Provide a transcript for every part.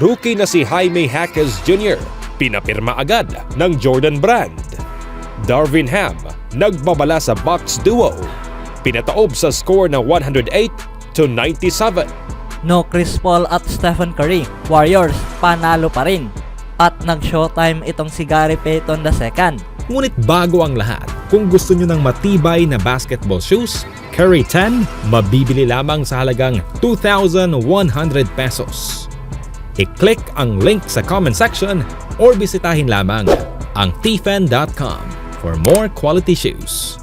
rookie na si Jaime Jaquez Jr. pinapirma agad ng Jordan Brand. Darvin Ham nagbabala sa Bucks duo, pinataob sa score na 108-97. No Chris Paul at Stephen Curry, Warriors panalo pa rin. At nag-showtime itong si Gary Payton II. Ngunit bago ang lahat, kung gusto nyo ng matibay na basketball shoes, Curry 10, mabibili lamang sa halagang 2,100 pesos. I-click ang link sa comment section or bisitahin lamang ang tfen.com for more quality shoes.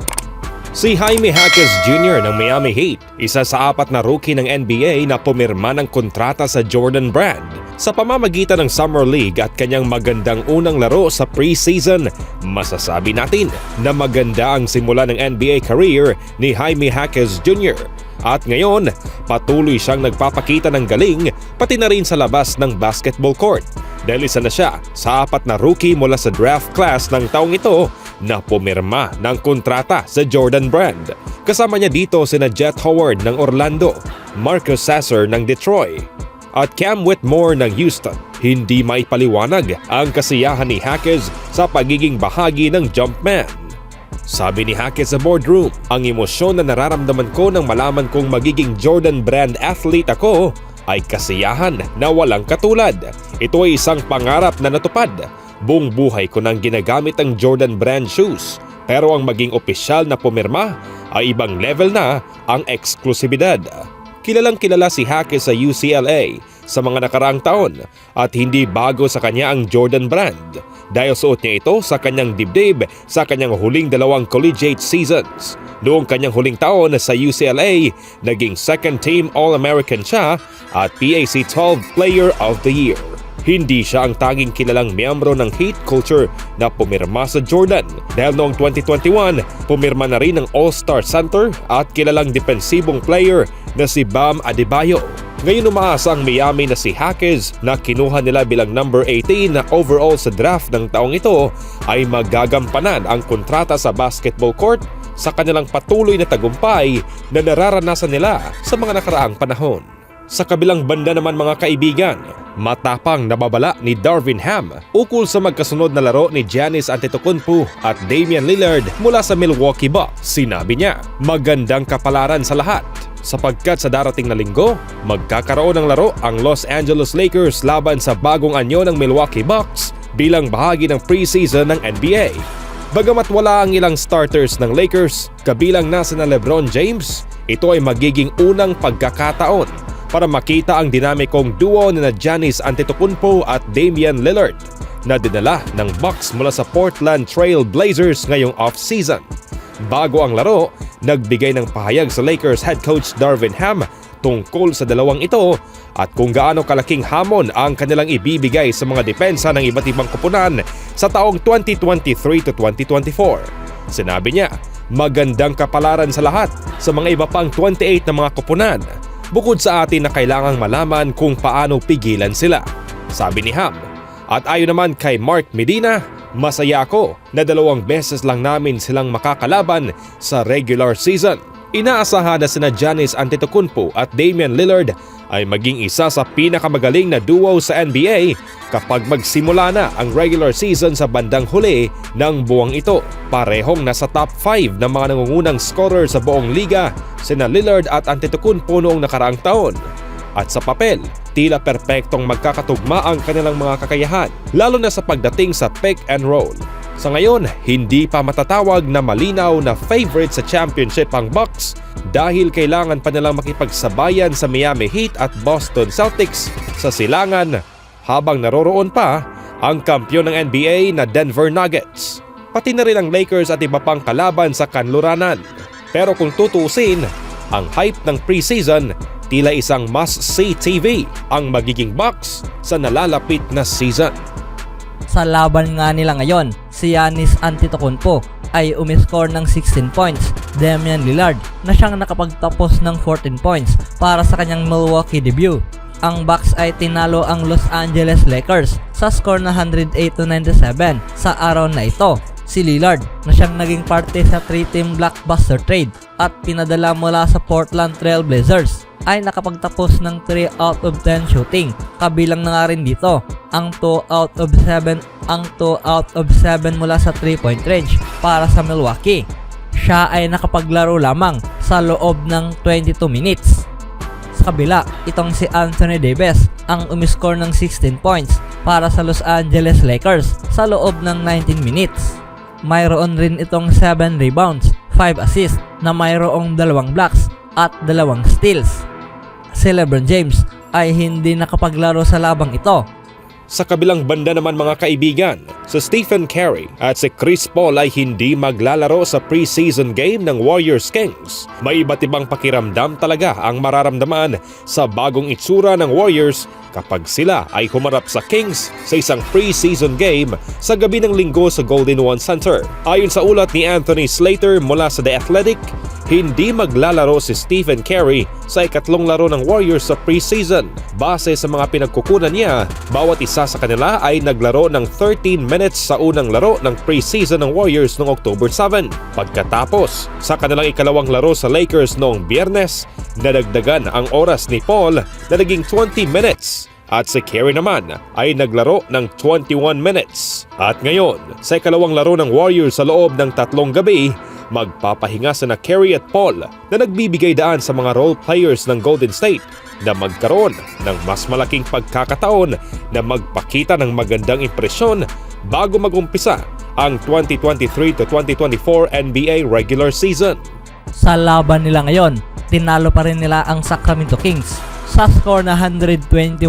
Si Jaime Jaquez Jr. ng Miami Heat, isa sa 4 na rookie ng NBA na pumirma ng kontrata sa Jordan Brand. Sa pamamagitan ng Summer League at kanyang magandang unang laro sa preseason, masasabi natin na maganda ang simula ng NBA career ni Jaime Jaquez Jr. At ngayon, patuloy siyang nagpapakita ng galing pati na rin sa labas ng basketball court. Dahil isa na siya sa 4 na rookie mula sa draft class ng taong ito na pumirma ng kontrata sa Jordan Brand. Kasama niya dito sina Jet Howard ng Orlando, Marcus Sasser ng Detroit, at Cam Whitmore ng Houston. Hindi maipaliwanag ang kasiyahan ni Jaquez sa pagiging bahagi ng Jumpman. Sabi ni Jaquez sa boardroom, ang emosyon na nararamdaman ko nang malaman kong magiging Jordan Brand athlete ako ay kasiyahan na walang katulad. Ito ay isang pangarap na natupad. Buong buhay ko nang ginagamit ang Jordan Brand shoes, pero ang maging opisyal na pumirma ay ibang level na ang eksklusibidad. Kilalang kilala si Jaquez sa UCLA sa mga nakaraang taon at hindi bago sa kanya ang Jordan Brand dahil suot niya ito sa kanyang dibdib sa kanyang huling 2 collegiate seasons. Noong kanyang huling taon sa UCLA, naging second team All-American siya at PAC 12 Player of the Year. Hindi siya ang tanging kilalang miyembro ng Heat culture na pumirma sa Jordan dahil noong 2021, pumirma na rin ng All-Star Center at kilalang depensibong player na si Bam Adebayo. Ngayon umaasa ang Miami na si Jaquez na kinuha nila bilang number 18 na overall sa draft ng taong ito ay magagampanan ang kontrata sa basketball court sa kanilang patuloy na tagumpay na nararanasan nila sa mga nakaraang panahon. Sa kabilang banda naman mga kaibigan, matapang nababala ni Darvin Ham ukol sa magkasunod na laro ni Giannis Antetokounmpo at Damian Lillard mula sa Milwaukee Bucks. Sinabi niya, magandang kapalaran sa lahat sapagkat sa darating na linggo, magkakaroon ng laro ang Los Angeles Lakers laban sa bagong anyo ng Milwaukee Bucks bilang bahagi ng preseason ng NBA. Bagamat wala ang ilang starters ng Lakers, kabilang na sina LeBron James, ito ay magiging unang pagkakataon para makita ang dinamikong duo na Giannis Antetokounmpo at Damian Lillard na dinala ng Bucks mula sa Portland Trail Blazers ngayong off-season. Bago ang laro, nagbigay ng pahayag sa Lakers head coach Darvin Ham tungkol sa dalawang ito at kung gaano kalaking hamon ang kanilang ibibigay sa mga depensa ng iba't ibang koponan sa taong 2023 to 2024. Sinabi niya, magandang kapalaran sa lahat sa mga iba pang 28 na mga koponan. Bukod sa atin na kailangang malaman kung paano pigilan sila, sabi ni Ham. At ayon naman kay Mark Medina, masaya ako na 2 beses lang namin silang makakalaban sa regular season. Inaasahan na sina Giannis Antetokounmpo at Damian Lillard ay maging isa sa pinakamagaling na duo sa NBA kapag magsimula na ang regular season sa bandang huli ng buwang ito. Parehong nasa top 5 ng mga nangungunang scorer sa buong liga sina Lillard at Antetokounmpo noong nakaraang taon. At sa papel, tila perpektong magkakatugma ang kanilang mga kakayahan, lalo na sa pagdating sa pick and roll. Sa ngayon, hindi pa matatawag na malinaw na favorite sa championship ang Bucks dahil kailangan pa nilang makipagsabayan sa Miami Heat at Boston Celtics sa silangan habang naroroon pa ang kampyon ng NBA na Denver Nuggets. Pati na rin ang Lakers at iba pang kalaban sa kanluranan. Pero kung tutuusin, ang hype ng preseason tila isang must-see TV ang magiging Bucks sa nalalapit na season. Sa laban nga nila ngayon, si Giannis Antetokounmpo ay umiscore ng 16 points. Damian Lillard na siyang nakapagtapos ng 14 points para sa kanyang Milwaukee debut. Ang Bucks ay tinalo ang Los Angeles Lakers sa score na 108-97 sa araw na ito. si Lillard na siyang naging parte sa 3-team blockbuster trade at pinadala mula sa Portland Trail Blazers ay nakapagtapos ng 3 out of 10 shooting. Kabilang na nga rin dito ang 2 out of 7 mula sa 3-point range para sa Milwaukee. Siya ay nakapaglaro lamang sa loob ng 22 minutes. Sa kabila, itong si Anthony Davis ang umiscore ng 16 points para sa Los Angeles Lakers sa loob ng 19 minutes. Mayroon rin itong 7 rebounds, 5 assists na mayroong 2 blocks at 2 steals. Si LeBron James ay hindi nakapaglaro sa labang ito. Sa kabilang banda naman mga kaibigan, si Stephen Curry at si Chris Paul ay hindi maglalaro sa preseason game ng Warriors Kings. May iba't ibang pakiramdam talaga ang mararamdaman sa bagong itsura ng Warriors kapag sila ay humarap sa Kings sa isang preseason game sa gabi ng Linggo sa Golden One Center. Ayon sa ulat ni Anthony Slater mula sa The Athletic, hindi maglalaro si Stephen Curry sa ikatlong laro ng Warriors sa preseason. Base sa mga pinagkukunan niya, bawat isa sa kanila ay naglaro ng 13 minutes sa unang laro ng preseason ng Warriors noong October 7. Pagkatapos, sa kanilang ikalawang laro sa Lakers noong Biyernes, nadagdagan ang oras ni Paul na naging 20 minutes. At si Curry naman ay naglaro ng 21 minutes. At ngayon, sa ikalawang laro ng Warriors sa loob ng 3 gabi, magpapahinga sina Curry at Paul na nagbibigay daan sa mga role players ng Golden State na magkaroon ng mas malaking pagkakataon na magpakita ng magandang impresyon bago mag-umpisa ang 2023-2024 NBA regular season. Sa laban nila ngayon, tinalo pa rin nila ang Sacramento Kings sa score na 121-115.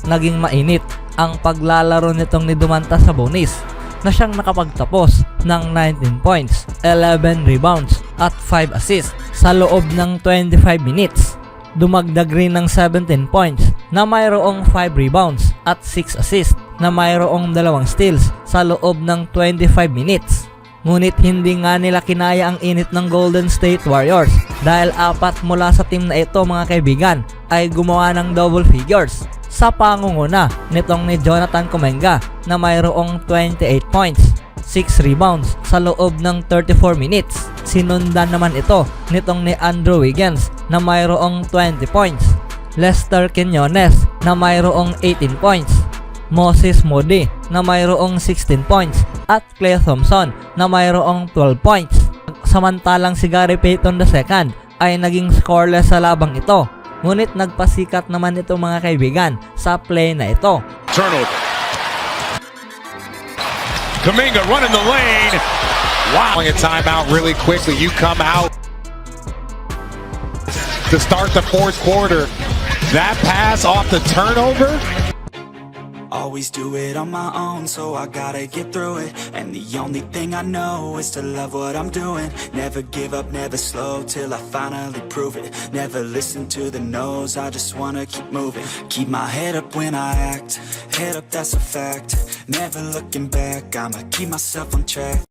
Naging mainit ang paglalaro nitong ni Domantas Sabonis na siyang nakapagtapos ng 19 points, 11 rebounds at 5 assists sa loob ng 25 minutes. Dumagdag rin ng 17 points na mayroong 5 rebounds at 6 assists na mayroong 2 steals sa loob ng 25 minutes. Ngunit hindi nga nila kinaya ang init ng Golden State Warriors dahil 4 mula sa team na ito mga kaibigan ay gumawa ng double figures sa pangunguna nitong ni Jonathan Kuminga na mayroong 28 points, 6 rebounds sa loob ng 34 minutes. Sinundan naman ito nitong ni Andrew Wiggins na mayroong 20 points, Lester Quinones na mayroong 18 points, Moses Moody na mayroong 16 points at Klay Thompson na mayroong 12 points. Samantalang si Gary Payton II ay naging scoreless sa labang ito. Ngunit nagpasikat naman ito mga kaibigan sa play na ito. Turnover. Kuminga running the lane. Wow. A timeout really quickly. You come out to start the fourth quarter. That pass off the turnover. Always do it on my own, so I gotta get through it. And the only thing I know is to love what I'm doing. Never give up, never slow, till I finally prove it. Never listen to the no's, I just wanna keep moving. Keep my head up when I act, head up, that's a fact. Never looking back, I'ma keep myself on track.